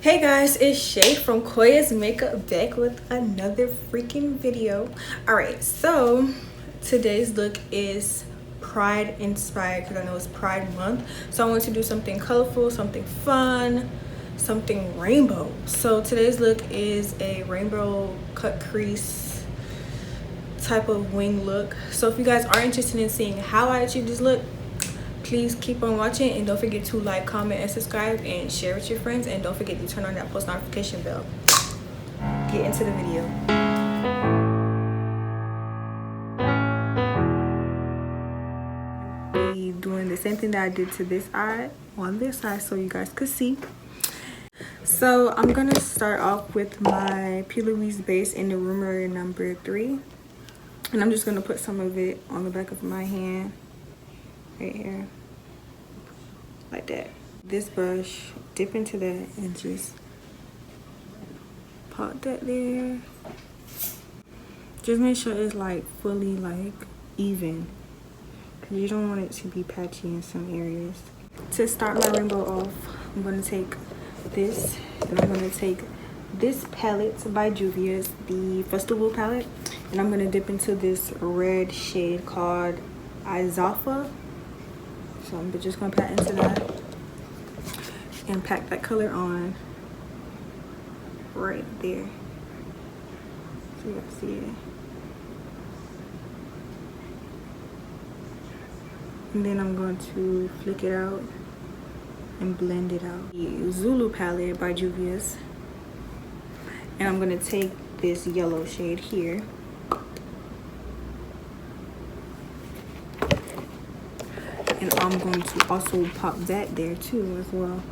Hey guys, it's Shay from Kaoiasmakeup back with another freaking video. Alright, so today's look is Pride inspired because I know it's Pride month. So I want to do something colorful, something fun, something rainbow. So today's look is a rainbow cut crease type of wing look. So if you guys are interested in seeing how I achieve this look, please keep on watching and don't forget to like, comment, and subscribe and share with your friends, and don't forget to turn on that post notification bell. Get into the video. Be doing the same thing that I did to this eye on this side so you guys could see. So I'm gonna start off with my P. Louise base in the Rumor number 3, and I'm just gonna put some of it on the back of my hand right here, like that. This brush, dip into that and just pop that there. Just make sure it's like fully like even, because you don't want it to be patchy in some areas. To start my rainbow off, I'm going to take this, and I'm going to take this palette by Juvia's, the Festival palette, and I'm going to dip into this red shade called Izafa. So I'm just going to pat into that and pack that color on right there so you guys see it. And then I'm going to flick it out and blend it out. The Zulu palette by Juvia's, and I'm going to take this yellow shade here and I'm going to also pop that there too as well.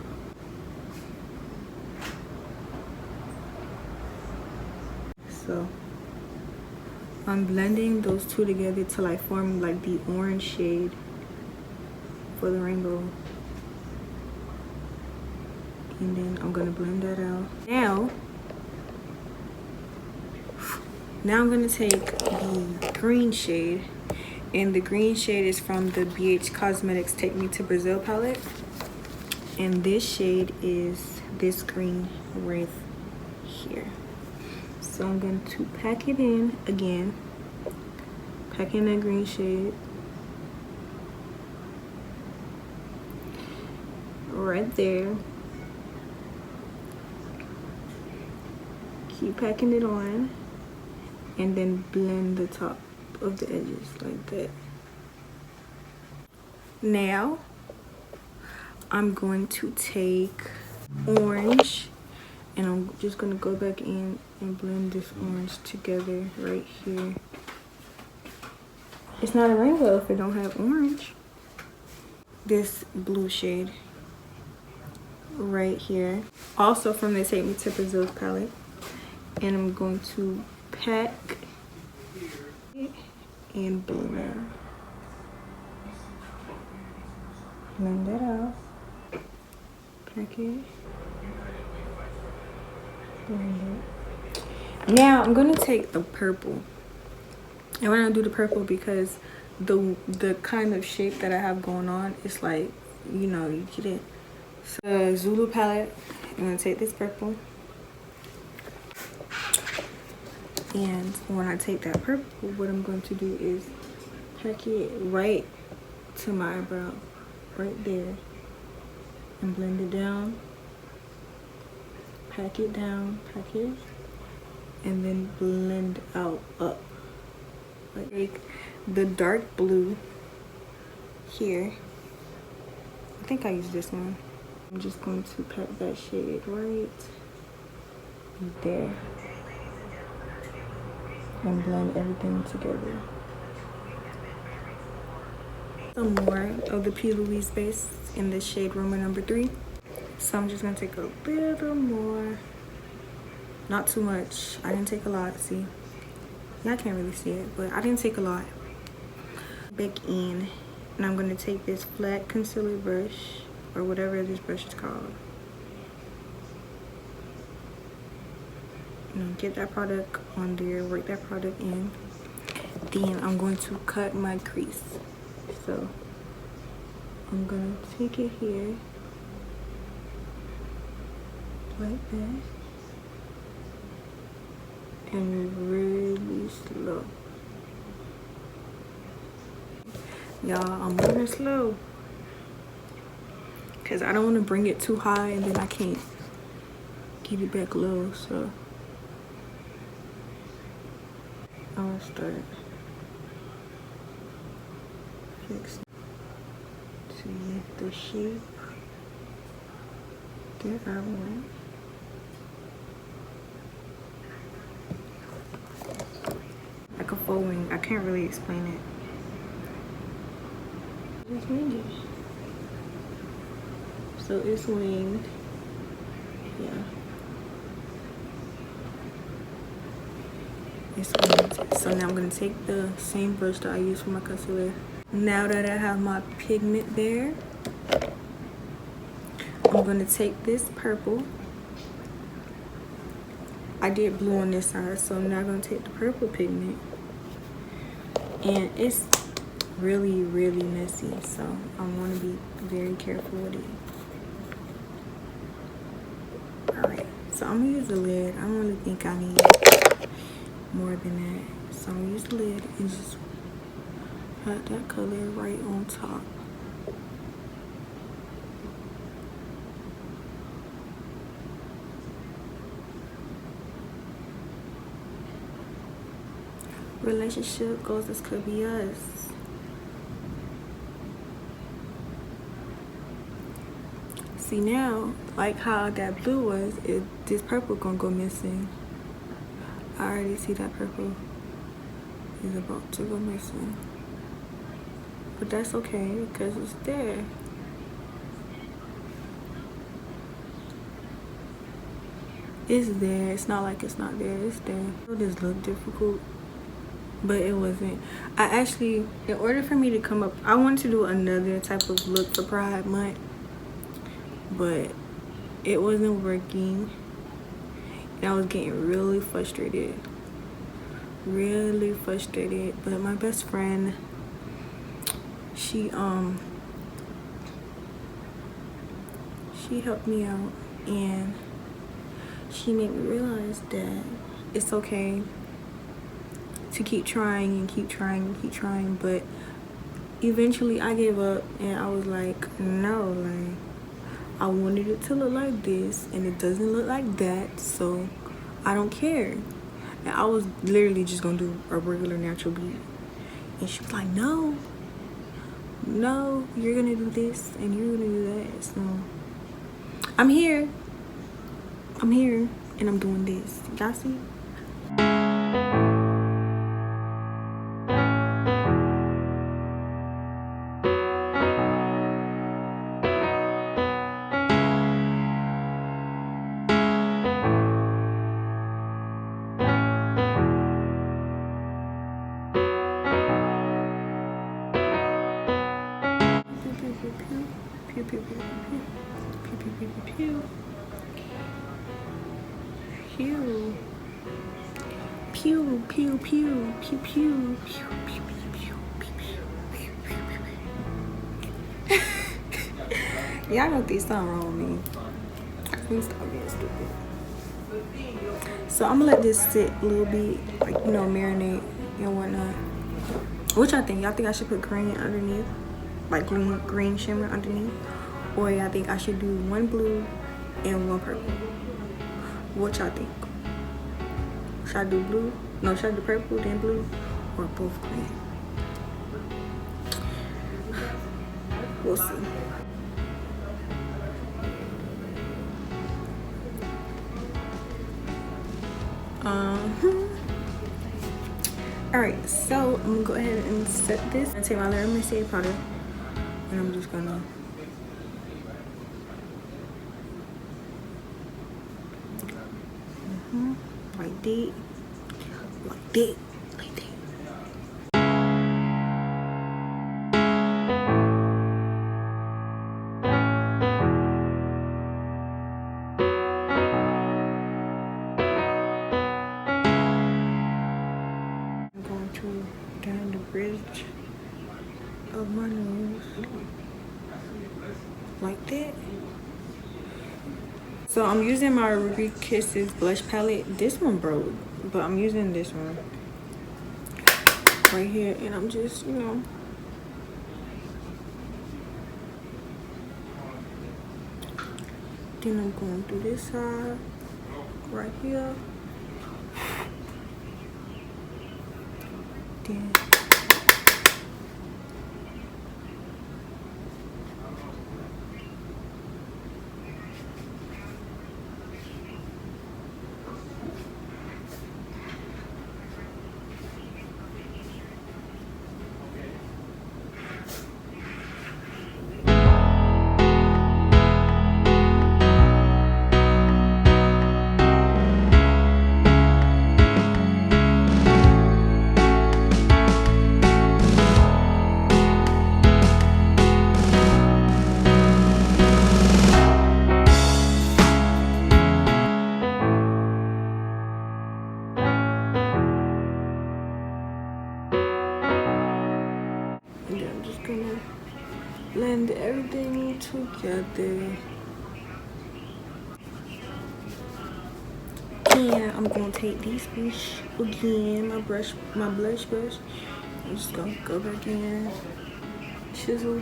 So I'm blending those two together till I form like the orange shade for the rainbow. And then I'm gonna blend that out. Now I'm gonna take the green shade, and the green shade is from the BH Cosmetics Take Me to Brazil palette. And this shade is this green right here. So I'm going to pack it in again, pack in that green shade right there. Keep packing it on and then blend the top of the edges like that. Now I'm going to take orange, and I'm just gonna go back in and blend this orange together right here. It's not a rainbow if it don't have orange. This blue shade right here, also from the Take Me to Brazil palette, and I'm going to pack it and blend that out. Pack it. Now I'm gonna take the purple, and we're gonna do the purple because the kind of shape that I have going on is like, you know, you get it. So Zulu palette, I'm gonna take this purple, and when I take that purple, what I'm going to do is pack it right to my eyebrow, right there, and blend it down. Pack it down, pack it, and then blend out up. Like the dark blue here, I think I use this one. I'm just going to pack that shade right there and blend everything together. Some more of the P. Louise base in this shade Rumor number 3. So I'm just gonna take a little more, not too much. I didn't take a lot, see? Y'all can't really see it, but I didn't take a lot. Back in, and I'm gonna take this flat concealer brush, or whatever this brush is called. And get that product on there, work that product in. Then I'm going to cut my crease. So I'm gonna take it here, like that. And really slow. Y'all, I'm moving slow. Because I don't want to bring it too high and then I can't get it back low, so I'm gonna start fixing to get the shape that I want. Like a faux wing. I can't really explain it. It's winged. So it's winged. Yeah. It's winged. So now I'm gonna take the same brush that I used for my concealer. Now that I have my pigment there, I'm gonna take this purple. I did blue on this side, so I'm now gonna take the purple pigment. And it's really, really messy, so I wanna be very careful with it. Alright, so I'm gonna use the lid. I don't really think I need more than that. So I'm gonna use the lid and just pat that color right on top. Relationship goals, this could be us. See now, like how that blue was, this purple gonna go missing. I already see that purple is about to go missing. But that's okay, because it's there. It's there, it's not like it's not there, it's there. This looked difficult, but it wasn't. I actually, in order for me to come up, I wanted to do another type of look for Pride Month, but it wasn't working. And I was getting really frustrated. Really frustrated. But my best friend, she helped me out and she made me realize that it's okay to keep trying and keep trying and keep trying. But eventually I gave up and I was like, no, like I wanted it to look like this and it doesn't look like that, so I don't care. And I was literally just gonna do a regular natural bead. And she was like, no, you're gonna do this and you're gonna do that. So I'm here and I'm doing this. Y'all see? Pew, pew, pew, pew, pew, pew, pew, pew, pew. Pew. Pew, pew, pew, pew, pew, pew, pew, pew, pew, pew. Y'all know these something wrong with me. Let me stop being stupid. So I'm gonna let this sit a little bit, like, you know, marinate and whatnot. What y'all think? Y'all think I should put green underneath? Like green shimmer underneath? Or y'all think I should do one blue and one purple? What y'all think? Should I do blue? No, should I do purple then blue? Or both green? We'll see. Alright, so I'm gonna go ahead and set this. I'm gonna take my Layer Mercier powder and I'm just gonna like that, like that, like that. I'm going to down the bridge of my nose like that. So I'm using my Ruby Kisses blush palette. This one broke, but I'm using this one right here, and I'm just, you know, then I'm going through this side right here. Then I'm just gonna blend everything together. And I'm gonna take these brush again, my blush brush. I'm just gonna go back in, chisel.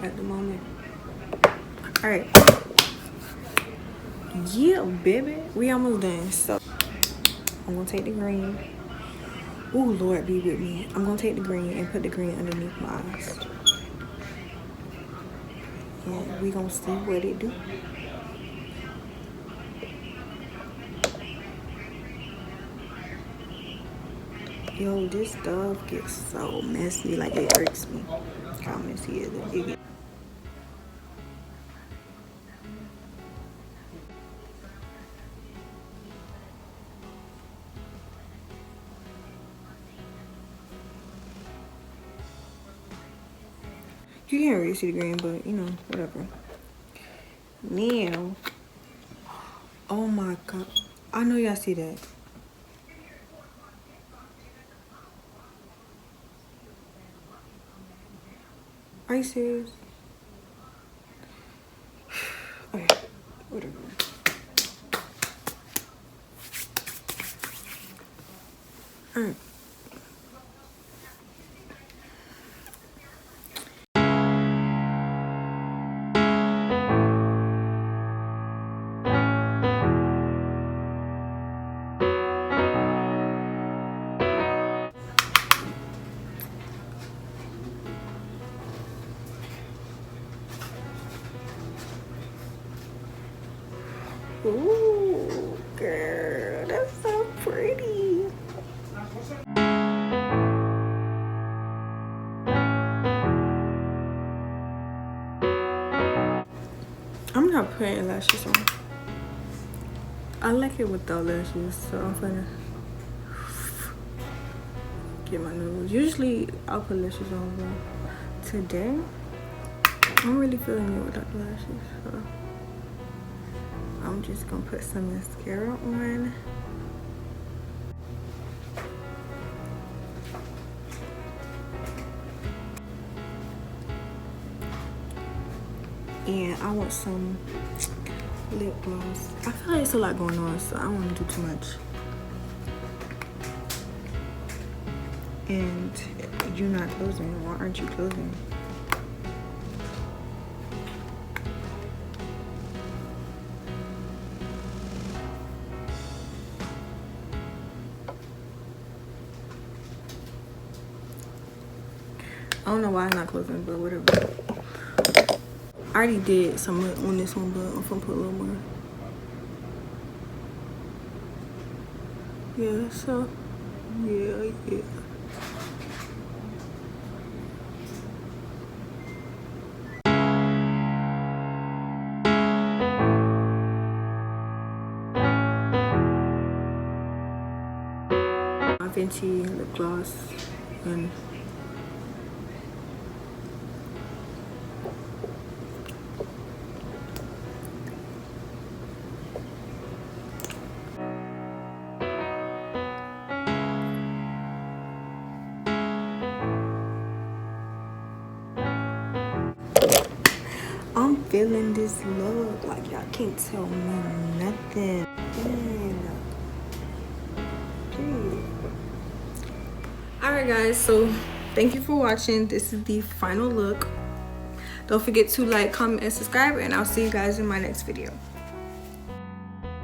At the moment. All right. Yeah, baby, we almost done. So I'm gonna take the green. Oh Lord, be with me. I'm gonna take the green and put the green underneath my eyes. And we gonna see what it do. Yo, this stuff gets so messy, like it irks me. How messy is it? You can't really see the green, but you know, whatever. Now, oh my God, I know y'all see that. Are you serious? Okay, whatever. All right. Ooh, girl, that's so pretty. I'm not putting lashes on. I like it without lashes, so I'm gonna get my nose. Usually I'll put lashes on, but today I'm really feeling it without the lashes, so I'm just gonna put some mascara on. And I want some lip gloss. I feel like it's a lot going on, so I don't want to do too much. And you're not closing. Why aren't you closing? I don't know why it's not closing, but whatever. I already did some on this one, but I'm gonna put a little more. Yeah, so, yeah. My Fenty lip gloss and feeling this look. Like, y'all can't tell me nothing. Alright guys, so thank you for watching. This is the final look. Don't forget to like, comment, and subscribe, and I'll see you guys in my next video.